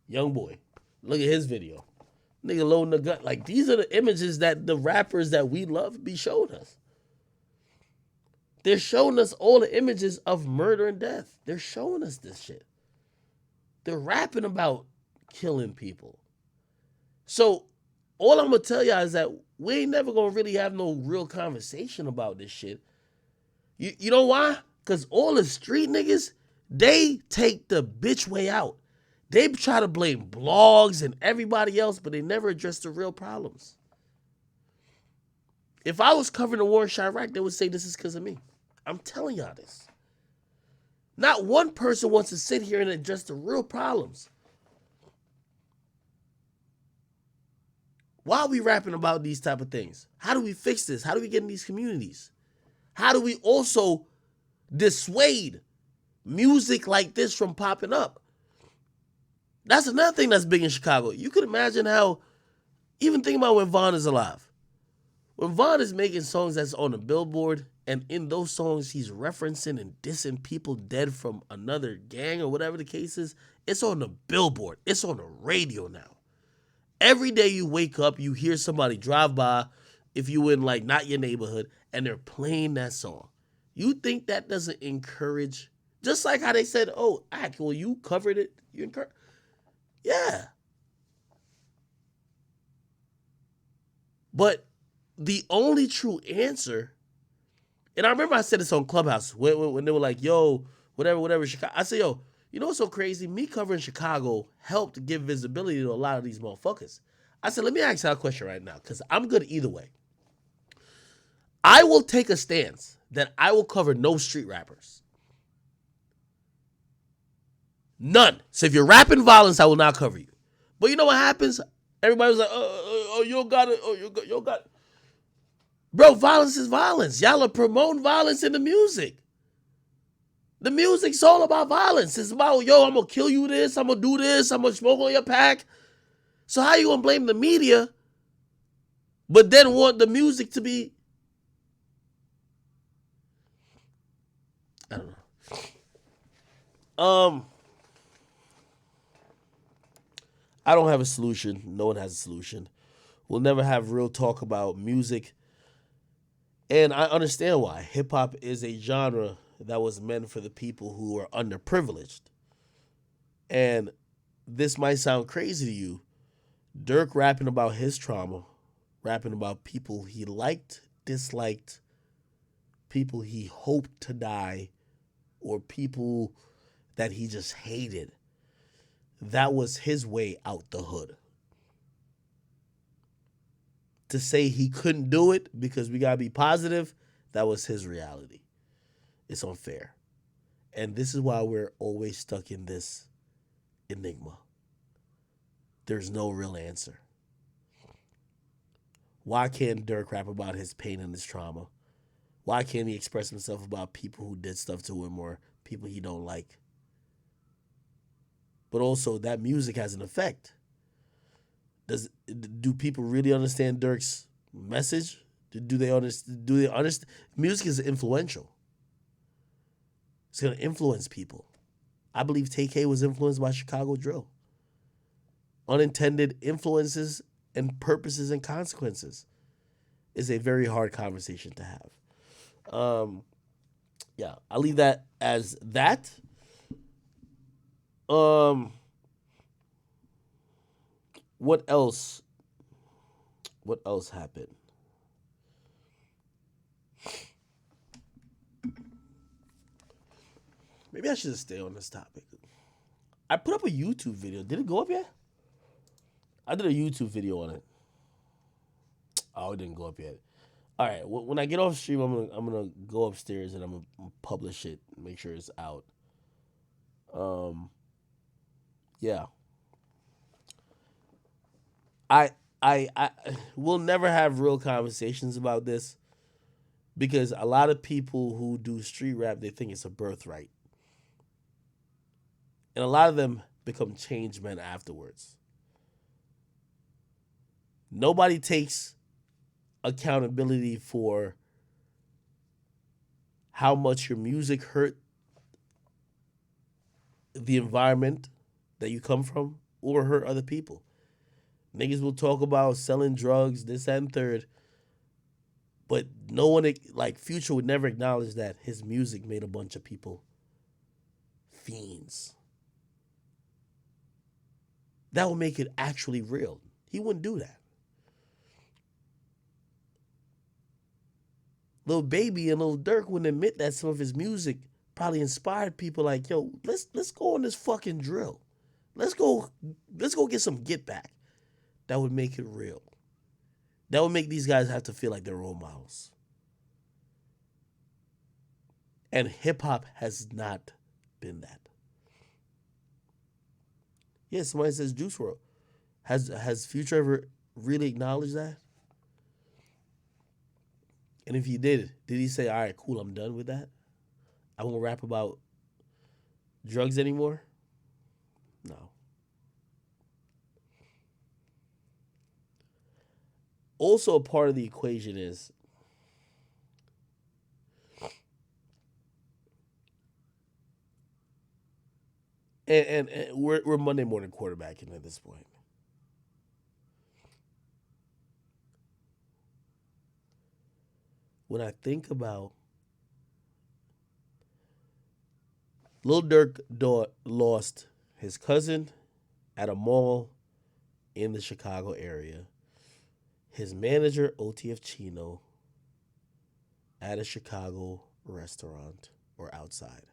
young boy, look at his video. Nigga loading the gun. Like, these are the images that the rappers that we love be showing us. They're showing us all the images of murder and death. They're showing us this shit. They're rapping about killing people. So all I'm going to tell y'all is that we ain't never going to really have no real conversation about this shit You know why? Because all the street niggas, they take the bitch way out. They try to blame blogs and everybody else, but they never address the real problems. If I was covering the war in Chiraq, they would say this is because of me. I'm telling y'all this. Not one person wants to sit here and address the real problems. Why are we rapping about these type of things? How do we fix this? How do we get in these communities? How do we also dissuade music like this from popping up? That's another thing that's big in Chicago. You could imagine how, even think about when Vaughn is alive. When Vaughn is making songs that's on the billboard, and in those songs he's referencing and dissing people dead from another gang or whatever the case is, it's on the billboard. It's on the radio now. Every day you wake up, you hear somebody drive by, if you in like not your neighborhood, and they're playing that song. You think that doesn't encourage, just like how they said, oh, well, you covered it. You encourage. Yeah. But the only true answer, and I remember I said this on Clubhouse when they were like, yo, whatever, Chicago. I said, yo, you know what's so crazy? Me covering Chicago helped give visibility to a lot of these motherfuckers. I said, let me ask you a question right now, because I'm good either way. I will take a stance that I will cover no street rappers. None. So if you're rapping violence, I will not cover you. But you know what happens? Everybody was like, oh, you don't got it. Oh, you don't got it. Bro, violence is violence. Y'all are promoting violence in the music. The music's all about violence. It's about, yo, I'm going to kill you this. I'm going to do this. I'm going to smoke on your pack. So how you going to blame the media, but then want the music to be, I don't know. I don't have a solution. No one has a solution. We'll never have real talk about music. And I understand why. Hip-hop is a genre that was meant for the people who are underprivileged. And this might sound crazy to you. Durk rapping about his trauma, rapping about people he liked, disliked, people he hoped to die, or people that he just hated. That was his way out the hood. To say he couldn't do it because we gotta be positive, that was his reality. It's unfair. And this is why we're always stuck in this enigma. There's no real answer. Why can't Durk rap about his pain and his trauma? Why can't he express himself about people who did stuff to him or people he don't like? But also, that music has an effect. Do people really understand Durk's message? Do they understand? Music is influential. It's going to influence people. I believe TK was influenced by Chicago drill. Unintended influences and purposes and consequences is a very hard conversation to have. Yeah, I'll leave that as that. What else? What else happened? Maybe I should just stay on this topic. I put up a YouTube video. Did it go up yet? I did a YouTube video on it. Oh, it didn't go up yet. All right. When I get off stream, I'm gonna go upstairs and I'm gonna publish it. Make sure it's out. Yeah. I will never have real conversations about this because a lot of people who do street rap, they think it's a birthright. And a lot of them become change men afterwards. Nobody takes accountability for how much your music hurt the environment that you come from or hurt other people. Niggas will talk about selling drugs, this, that, and third. But no one, like Future would never acknowledge that his music made a bunch of people fiends. That would make it actually real. He wouldn't do that. Lil Baby and Lil Durk wouldn't admit that some of his music probably inspired people like, yo, let's go on this fucking drill. Let's go get some get back. That would make it real. That would make these guys have to feel like they're role models. And hip hop has not been that. Yeah, somebody says Juice WRLD. Has Future ever really acknowledged that? And if he did he say, all right, cool, I'm done with that? I won't rap about drugs anymore? No. Also, a part of the equation is and we're Monday morning quarterbacking at this point. When I think about Lil Durk lost his cousin at a mall in the Chicago area, his manager, OTF Chino, at a Chicago restaurant or outside,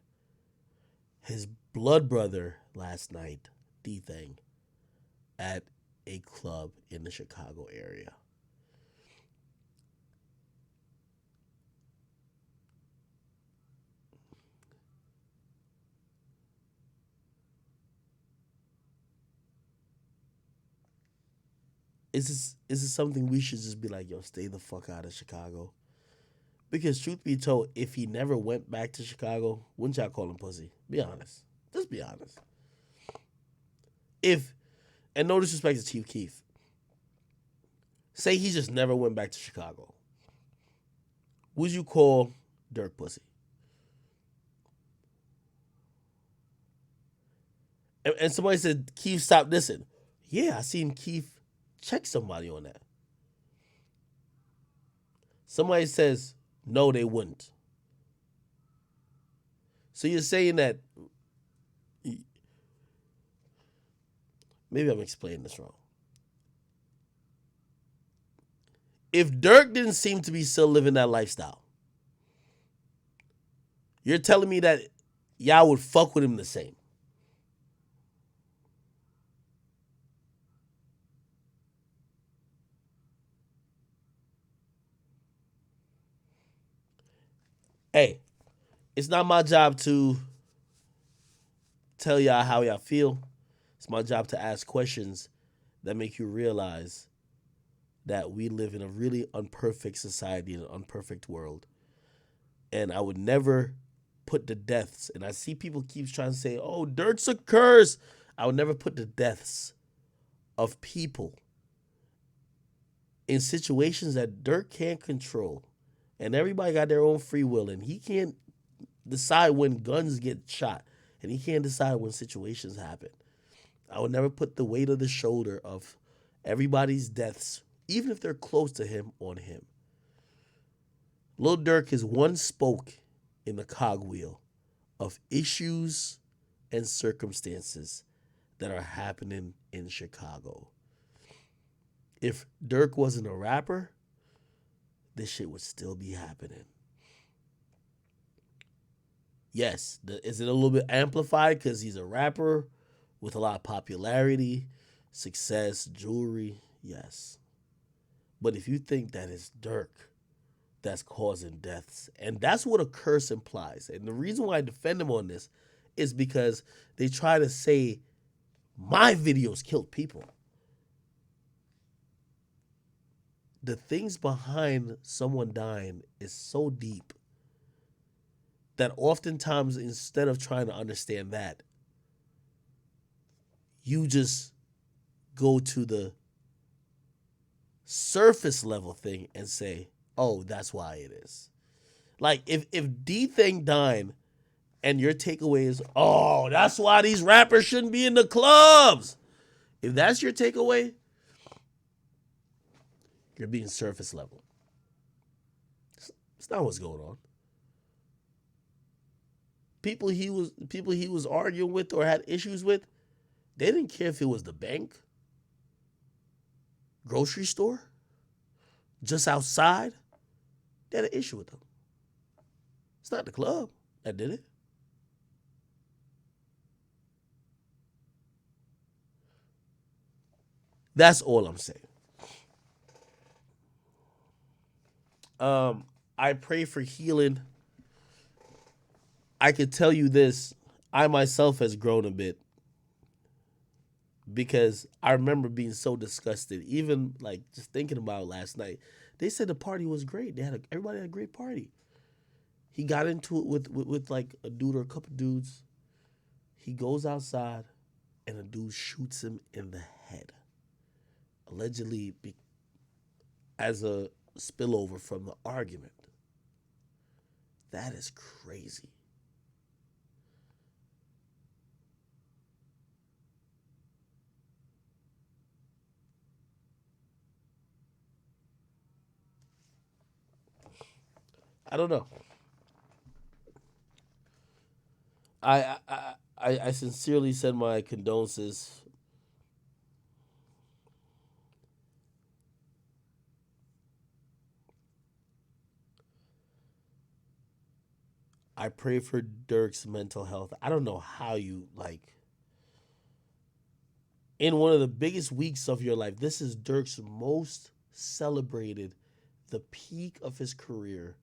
his blood brother last night, Dthang, at a club in the Chicago area. Is this something we should just be like, yo, stay the fuck out of Chicago? Because truth be told, if he never went back to Chicago, wouldn't y'all call him pussy? Be honest. Just be honest. If, and no disrespect to Chief Keef, say he just never went back to Chicago, would you call Durk pussy? And somebody said, Keef, stop dissing. Yeah, I seen Keef check somebody on that. Somebody says, no, they wouldn't. So you're saying that, maybe I'm explaining this wrong. If Durk didn't seem to be still living that lifestyle, you're telling me that y'all would fuck with him the same. Hey, it's not my job to tell y'all how y'all feel. It's my job to ask questions that make you realize that we live in a really unperfect society, in an unperfect world. And I would never put the deaths, and I see people keep trying to say, oh, Durk's a curse. I would never put the deaths of people in situations that Durk can't control. And everybody got their own free will, and he can't decide when guns get shot, and he can't decide when situations happen. I would never put the weight of the shoulder of everybody's deaths, even if they're close to him, on him. Lil Durk is one spoke in the cogwheel of issues and circumstances that are happening in Chicago. If Durk wasn't a rapper, this shit would still be happening. Yes, is it a little bit amplified because he's a rapper with a lot of popularity, success, jewelry? Yes. But if you think that it's Durk that's causing deaths, and that's what a curse implies, and the reason why I defend him on this is because they try to say my videos killed people. The things behind someone dying is so deep that oftentimes, instead of trying to understand that, you just go to the surface level thing and say, oh, that's why it is. Like, if Dthang died and your takeaway is, oh, that's why these rappers shouldn't be in the clubs. If that's your takeaway, you're being surface level. It's not what's going on. People he was arguing with or had issues with, they didn't care if it was the bank, grocery store, just outside. They had an issue with them. It's not the club that did it. That's all I'm saying. I pray for healing. I could tell you this. I myself has grown a bit because I remember being so disgusted. Even like just thinking about it last night. They said the party was great. Everybody had a great party. He got into it with like a dude or a couple dudes. He goes outside and a dude shoots him in the head. Allegedly as a spillover from the argument. That is crazy. I don't know. I sincerely send my condolences. I pray for Durk's mental health. I don't know how you like in one of the biggest weeks of your life. This is Durk's most celebrated, the peak of his career.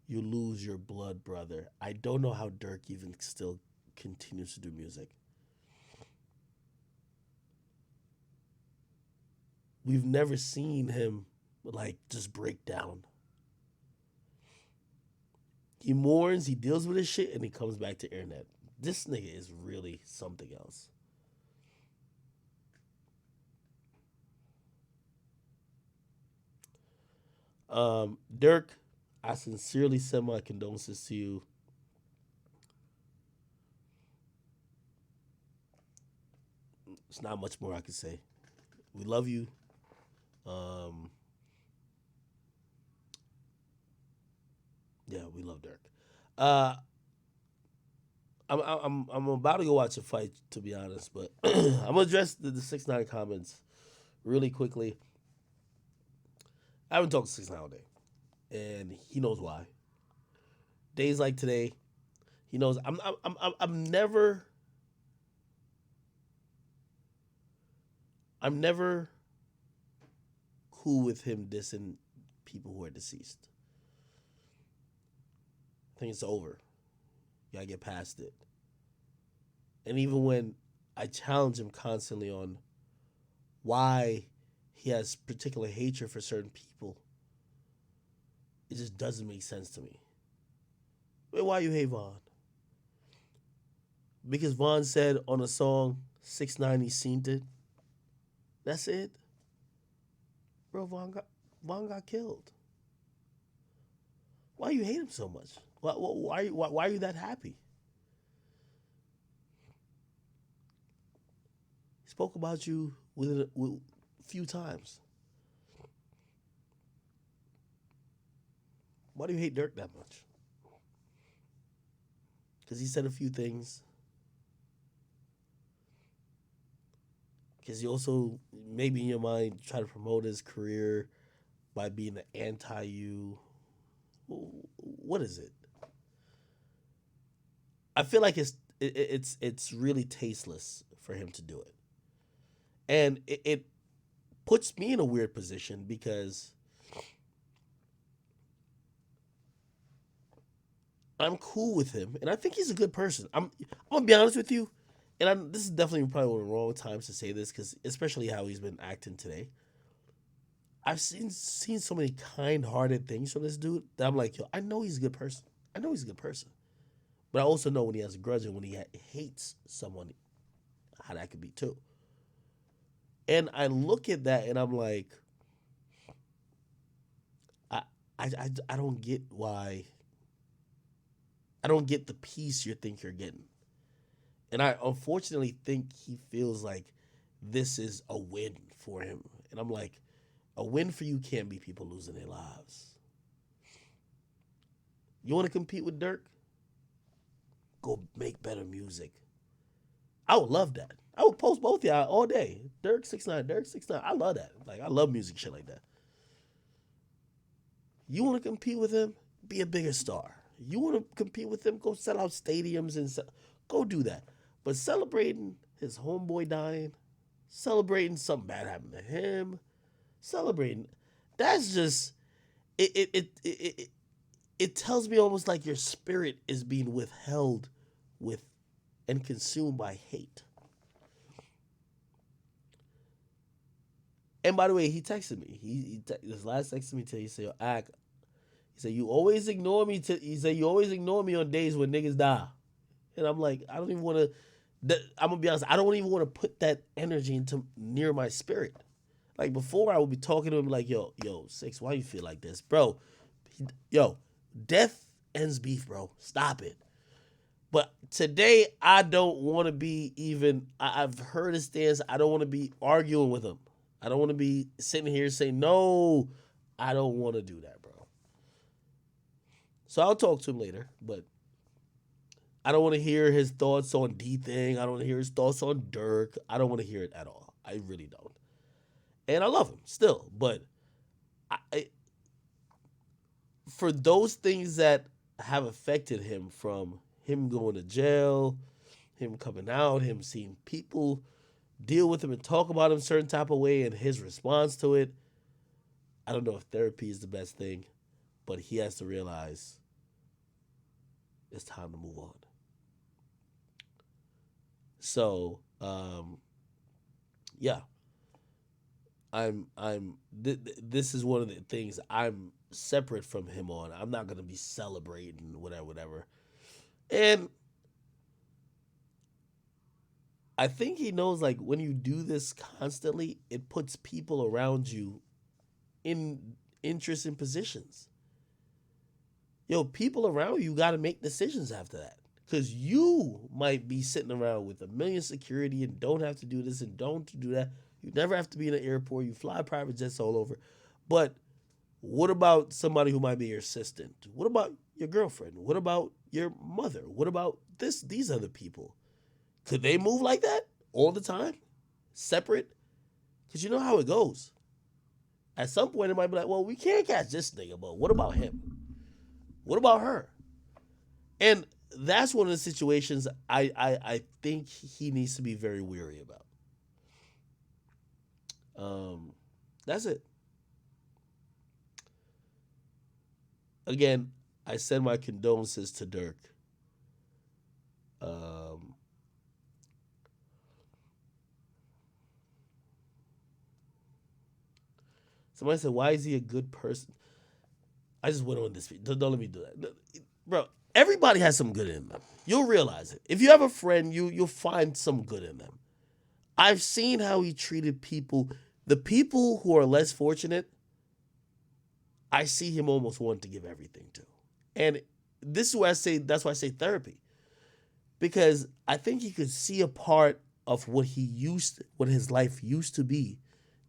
You lose your blood brother. I don't know how Durk even still continues to do music. We've never seen him like just break down. He mourns, he deals with his shit, and he comes back to internet. This nigga is really something else. Durk, I sincerely send my condolences to you. There's not much more I can say. We love you. Um, yeah, we love Durk. Uh, I'm about to go watch a fight to be honest, but I'm gonna address the 6ix9ine comments really quickly. I haven't talked to 6ix9ine all day, and he knows why. Days like today, he knows I'm never I'm never cool with him dissing people who are deceased. I think it's over. You gotta get past it. And even when I challenge him constantly on why he has particular hatred for certain people, it just doesn't make sense to me. Wait, why you hate Vaughn? Because Vaughn said on a song, 6ix9ine he seen it. That's it. Bro, Vaughn got killed. Why you hate him so much? Why are you that happy? He spoke about you with a few times. Why do you hate Durk that much? Because he said a few things. Because he also, maybe in your mind, try to promote his career by being the anti you. What is it? I feel like it's really tasteless for him to do it, and it puts me in a weird position because I'm cool with him, and I think he's a good person. I'm gonna be honest with you, and this is definitely probably one of the wrong times to say this because especially how he's been acting today. I've seen so many kind-hearted things from this dude that I'm like, yo, I know he's a good person. I know he's a good person, but I also know when he has a grudge and when he hates someone, how that could be too. And I look at that and I'm like, I I don't get why. I don't get the peace you think you're getting. And I unfortunately think he feels like this is a win for him. And I'm like, a win for you can't be people losing their lives. You want to compete with Durk? Go make better music. I would love that. I would post both y'all all day. Durk 6ix9ine, Durk 6ix9ine. I love that. Like I love music shit like that. You want to compete with him? Be a bigger star. You want to compete with him? Go sell out stadiums and go do that. But celebrating his homeboy dying, celebrating something bad happened to him, celebrating that's just it tells me almost like your spirit is being withheld with and consumed by hate. And by the way, he texted me. His last text to me today. He said, "Yo, Ak," he said, "You always ignore me." He said, "You always ignore me on days when niggas die." And I'm like, I don't even want to. I'm gonna be honest. I don't even want to put that energy into near my spirit. Like before, I would be talking to him like, yo, Six, why you feel like this, bro? Yo, death ends beef, bro. Stop it. But today, I don't want to be even. I've heard his stance. I don't want to be arguing with him. I don't want to be sitting here saying no. I don't want to do that, bro. So I'll talk to him later, but I don't want to hear his thoughts on Dthang. I don't want to hear his thoughts on Durk. I don't want to hear it at all. I really don't. And I love him still, but for those things that have affected him, from him going to jail, him coming out, him seeing people deal with him and talk about him a certain type of way, and his response to it, I don't know if therapy is the best thing, but he has to realize it's time to move on. So, yeah, this is one of the things I'm separate from him on. I'm not gonna be celebrating whatever. And I think he knows, like, when you do this constantly, it puts people around you in interesting positions. Yo, people around you got to make decisions after that. Because you might be sitting around with a million security and don't have to do this and don't do that. You never have to be in an airport. You fly private jets all over. But what about somebody who might be your assistant? What about your girlfriend? What about your mother? What about these other people? Could they move like that all the time? Separate? Because you know how it goes. At some point, it might be like, well, we can't catch this nigga, but what about him? What about her? And that's one of the situations I think he needs to be very weary about. That's it. Again, I send my condolences to Durk. Somebody said, "Why is he a good person?" I just went on this. Don't let me do that, bro. Everybody has some good in them. You'll realize it. If you have a friend, you'll find some good in them. I've seen how he treated people. The people who are less fortunate, I see him almost wanting to give everything to. And this is why I say, that's why I say therapy. Because I think he could see a part of what his life used to be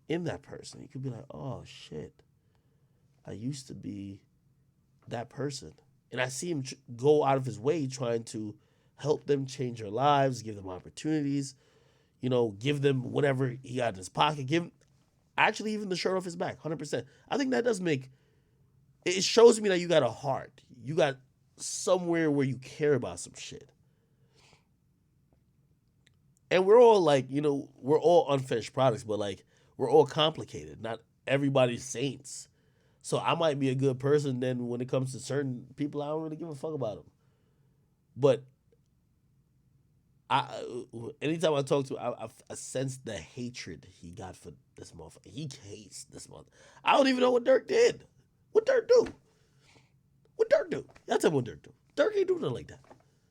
in that person. He could be like, oh shit, I used to be that person. And I see him go out of his way trying to help them change their lives, give them opportunities, give them whatever he got in his pocket, give actually even the shirt off his back, 100%. I think that does make, it shows me that you got a heart. You got somewhere where you care about some shit. And we're all like, we're all unfinished products, but like, we're all complicated. Not everybody's saints. So I might be a good person, then when it comes to certain people, I don't really give a fuck about them. But anytime I talk to him, I sense the hatred he got for this motherfucker. He hates this motherfucker. I don't even know what Durk did. What Durk do? What Durk do? Y'all tell me what Durk do. Durk ain't do nothing like that.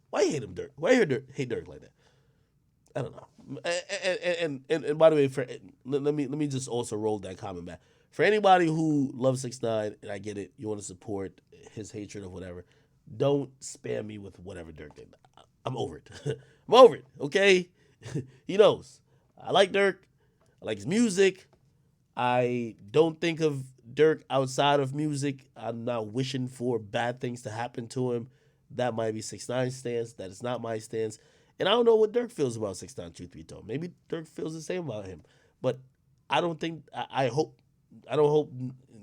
Why you hate him, Durk? Why you hate Durk like that? I don't know. And by the way, let me just also roll that comment back. For anybody who loves 6ix9ine, and I get it, you want to support his hatred of whatever, don't spam me with whatever Durk did. I'm over it. I'm over it, okay? He knows. I like Durk. I like his music. I don't think of Durk outside of music. I'm not wishing for bad things to happen to him. That might be 6ix9ine's stance. That is not my stance. And I don't know what Durk feels about 6ix9ine, truth be told. Maybe Durk feels the same about him. But I don't think, I don't hope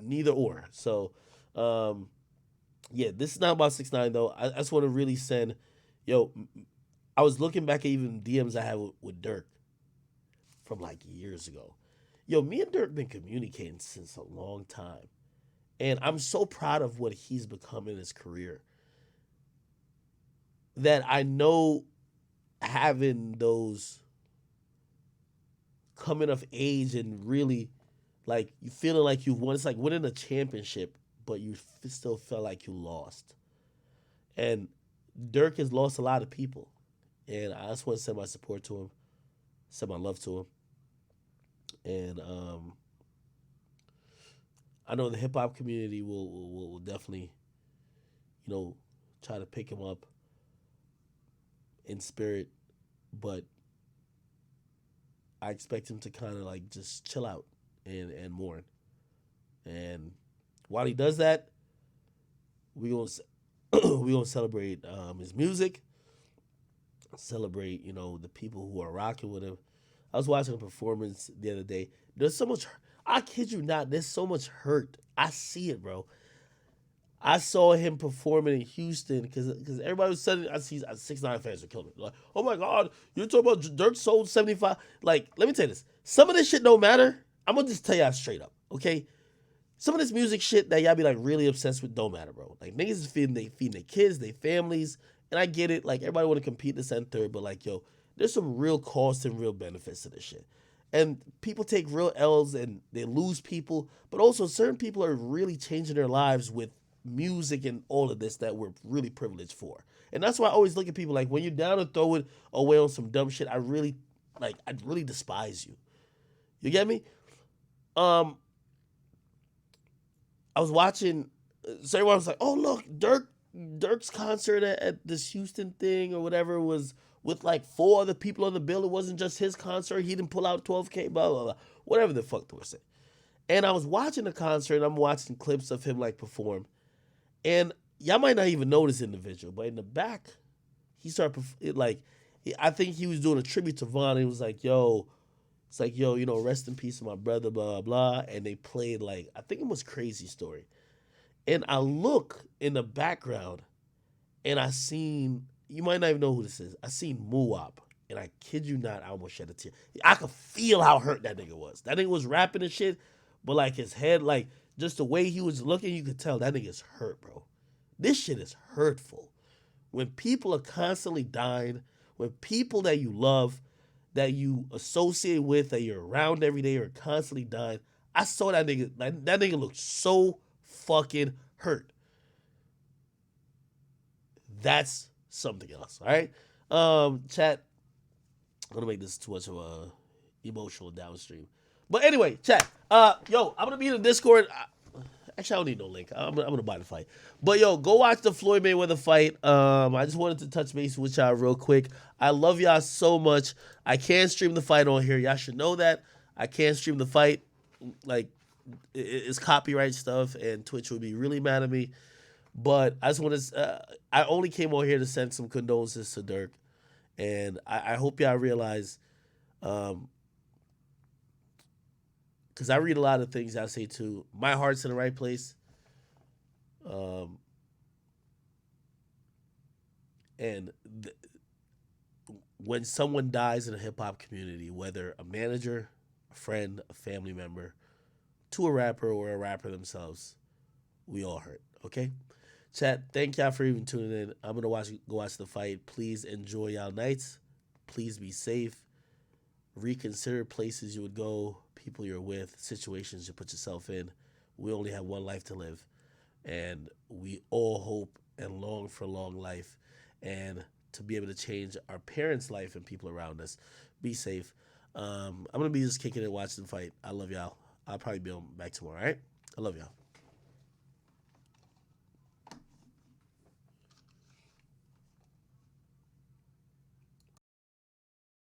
neither or. So Um, yeah, this is not about 6ix9ine though. I just want to really send, yo. I was looking back at even DMs I had with Durk from like years ago. Yo, me and Durk been communicating since a long time, and I'm so proud of what he's become in his career. That I know having those coming of age and really like you feeling like you've won. It's like winning a championship, but you still felt like you lost. And Dirk has lost a lot of people, and I just want to send my support to him, send my love to him, and I know the hip hop community will definitely, you know, try to pick him up in spirit, but I expect him to kind of like just chill out and mourn. And while he does that, we gonna we gonna celebrate his music, celebrate the people who are rocking with him. I was watching a performance the other day. There's so much. I kid you not. There's so much hurt. I see it, bro. I saw him performing in Houston because everybody was saying I see 6ix9ine fans are killing me. Like, oh my god, you're talking about Dirk sold 75. Like, let me tell you this. Some of this shit don't matter. I'm gonna just tell y'all straight up, okay? Some of this music shit that y'all be like really obsessed with don't matter, bro. Like niggas is feeding their kids, their families, and I get it. Like everybody want to compete this and third, but like yo, there's some real costs and real benefits to this shit. And people take real L's and they lose people, but also certain people are really changing their lives with music and all of this that we're really privileged for. And that's why I always look at people like when you're down to throw it away on some dumb shit, I really despise you. You get me? Um, I was watching. So everyone was like, "Oh look, Dirk's concert at this Houston thing or whatever was with like four other people on the bill. It wasn't just his concert. He didn't pull out 12K, blah blah blah, whatever the fuck they were saying." And I was watching the concert and I'm watching clips of him like perform, and y'all might not even know this individual, but in the back, he started like, I think he was doing a tribute to Von. And he was like, "Yo." It's like, yo, rest in peace to my brother, blah, blah, blah. And they played like, I think it was Crazy Story. And I look in the background and I seen, you might not even know who this is. I seen Muwap. And I kid you not, I almost shed a tear. I could feel how hurt that nigga was. That nigga was rapping and shit, but like his head, like just the way he was looking, you could tell that nigga's hurt, bro. This shit is hurtful. When people are constantly dying, when people that you love, that you associate with, that you're around every day are constantly dying, I saw that nigga, that nigga looked so fucking hurt. That's something else, all right? Chat, I'm gonna make this too much of a emotional downstream. But anyway, chat, yo, I'm gonna be in the Discord. Actually, I don't need no link. I'm gonna buy the fight. But yo, go watch the Floyd Mayweather fight. I just wanted to touch base with y'all real quick. I love y'all so much. I can't stream the fight on here. Y'all should know that. I can't stream the fight. Like, it's copyright stuff, and Twitch would be really mad at me. But I just want to. I only came on here to send some condolences to Durk, and I hope y'all realize. Because I read a lot of things I say too. My heart's in the right place. Um, and when someone dies in a hip hop community, whether a manager, a friend, a family member, to a rapper or a rapper themselves, we all hurt. Okay, chat. Thank y'all for even tuning in. I'm gonna go watch the fight. Please enjoy y'all nights. Please be safe. Reconsider places you would go, people you're with, situations you put yourself in. We only have one life to live, and we all hope and long for long life and to be able to change our parents' life and people around us. Be safe. I'm gonna be just kicking it, watching the fight. I love y'all. I'll probably be on back tomorrow. All right, I love y'all.